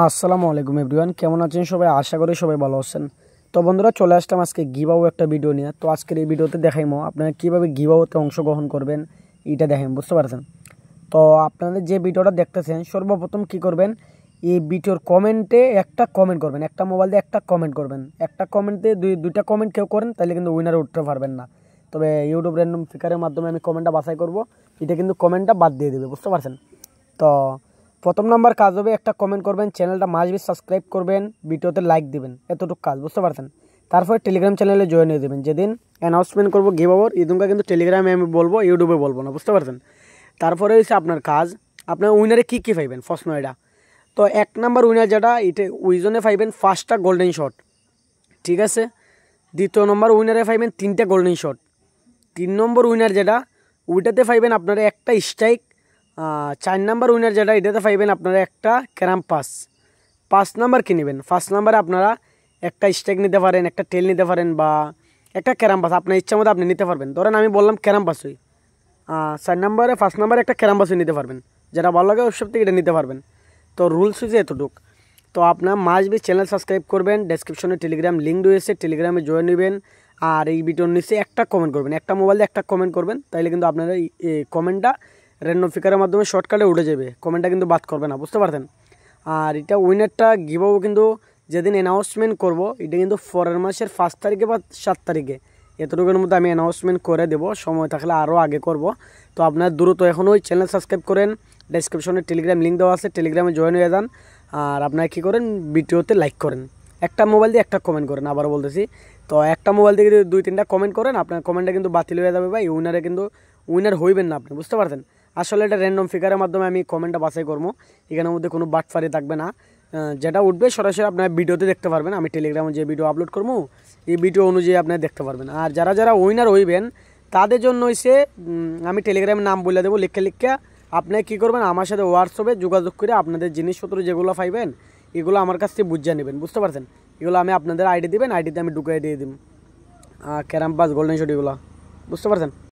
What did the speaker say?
আসসালামু আলাইকুম এভরিওয়ান, কেমন আছেন সবাই? আশা করি সবাই ভালো আছেন। তো বন্ধুরা, চলে আসলাম আজকে গিভাও একটা ভিডিও নিয়ে। তো আজকের এই ভিডিওতে দেখাইমো আপনারা কীভাবে গিভাওতে অংশগ্রহণ করবেন, এটা দেখেন, বুঝতে পারছেন? তো আপনারা যে ভিডিওটা দেখতেছেন, সর্বপ্রথম কি করবেন, এই ভিডিওর কমেন্টে একটা কমেন্ট করবেন। একটা মোবাইল দিয়ে একটা কমেন্ট করবেন। একটা কমেন্টে দুইটা কমেন্ট কেউ করেন তাহলে কিন্তু উইনারে উঠতে পারবেন না। তবে ইউটিউব র্যান্ডম ফিকারের মাধ্যমে আমি কমেন্টটা বাছাই করব, এটা কিন্তু কমেন্টটা বাদ দিয়ে দেবে, বুঝতে পারছেন? তো প্রথম নাম্বার কাজ হবে, একটা কমেন্ট করবেন, চ্যানেলটা মাস্ট সাবস্ক্রাইব করবেন, ভিডিওতে লাইক দিবেন, এতটুকু কাজ, বুঝতে পারছেন? তারপরে টেলিগ্রাম চ্যানেলে জয়েন হয়ে দেবেন। যেদিন অ্যানাউন্সমেন্ট করবো গিভআওয়ের, ইদুনকা কিন্তু টেলিগ্রামে আমি বলবো, ইউটিউবে বলবো না, বুঝতে পারছেন? তারপরে হচ্ছে আপনার কাজ, আপনার উইনারে কী কী পাইবেন প্রশ্ন এটা। তো এক নাম্বার উইনার যেটা, এটা উইজনে পাইবেন 5টা গোল্ডেন শট, ঠিক আছে? দ্বিতীয় নম্বর উইনারে পাইবেন 3টা গোল্ডেন শট। 3 নম্বর উইনার যেটা, ওইটাতে পাইবেন আপনারা একটা স্ট্রাইক। 4 নাম্বার উইনার যেটা, এটাতে পাইবেন আপনারা একটা ক্যারাম পাস। 5 নাম্বার কী নেবেন? 5 নাম্বারে আপনারা একটা স্ট্রাইক নিতে পারেন, একটা টেল নিতে পারেন, বা একটা ক্যারাম পাস, আপনার ইচ্ছা মতো আপনি নিতে পারবেন। ধরেন আমি বললাম ক্যারাম পাসই, 4 নাম্বারে 5 নাম্বারে একটা ক্যারাম পাসই নিতে পারবেন, যেটা ভালো লাগে ওর সব থেকে এটা নিতে পারবেন। তো রুলস হচ্ছে এতটুক। তো আপনার মাস্ট বি চ্যানেল সাবস্ক্রাইব করবেন, ডেসক্রিপশনে টেলিগ্রাম লিঙ্ক রয়েছে, টেলিগ্রামে জয়েন নেবেন। আর এই ভিডিওর নিচে একটা কমেন্ট করবেন, একটা মোবাইলে একটা কমেন্ট করবেন, তাইলে কিন্তু আপনারা এই কমেন্টটা র্যান্ডম ফিকারের মাধ্যমে শর্টকাটে উঠে যাবে, কমেন্টটা কিন্তু বাদ করবে না, বুঝতে পারছেন? আর এটা উইনারটা গিভও কিন্তু যেদিন অ্যানাউন্সমেন্ট করব, এটা কিন্তু পরের মাসের 5 তারিখে বা 7 তারিখে, এতটুকুর মধ্যে আমি অ্যানাউন্সমেন্ট করে দেবো, সময় থাকলে আরও আগে করব। তো আপনার দ্রুত এখন ওই চ্যানেল সাবস্ক্রাইব করেন, ডেসক্রিপশনে টেলিগ্রাম লিঙ্ক দেওয়া আছে, টেলিগ্রামে জয়েন হয়ে যান। আর আপনারা কী করেন, ভিডিওতে লাইক করেন, একটা মোবাইল দিয়ে একটা কমেন্ট করেন, আবারও বলতেছি। তো একটা মোবাইল দিয়ে যদি 2-3টা কমেন্ট করেন, আপনার কমেন্টটা কিন্তু বাতিল হয়ে যাবে, ভাই উইনারে কিন্তু উইনার হইবেন না আপনি, বুঝতে পারছেন? আসলে এটা র্যান্ডম ফিগারের মাধ্যমে আমি কমেন্টটা বাছাই করবো, এখানের মধ্যে কোনো বাটফারি থাকবে না। যেটা উঠবে সরাসরি আপনার ভিডিওতে দেখতে পারবেন, আমি টেলিগ্রামে যে ভিডিও আপলোড করবো এই ভিডিও অনুযায়ী আপনারা দেখতে পারবেন। আর যারা যারা উইনার হইবেন তাদের জন্য হইছে, আমি টেলিগ্রামের নাম বলে দেবো, লিখে আপনারা কী করবেন, আমার সাথে হোয়াটসঅ্যাপে যোগাযোগ করে আপনাদের জিনিসপত্র যেগুলো পাইবেন এগুলো আমার কাছ থেকে বুঝিয়ে নেবেন, বুঝতে পারছেন? এগুলো আমি আপনাদের আইডি দিবেন, আইডিতে আমি ঢুকিয়ে দিয়ে দিব ক্যারাম পাস গোল্ডেন শট এগুলো, বুঝতে পারছেন?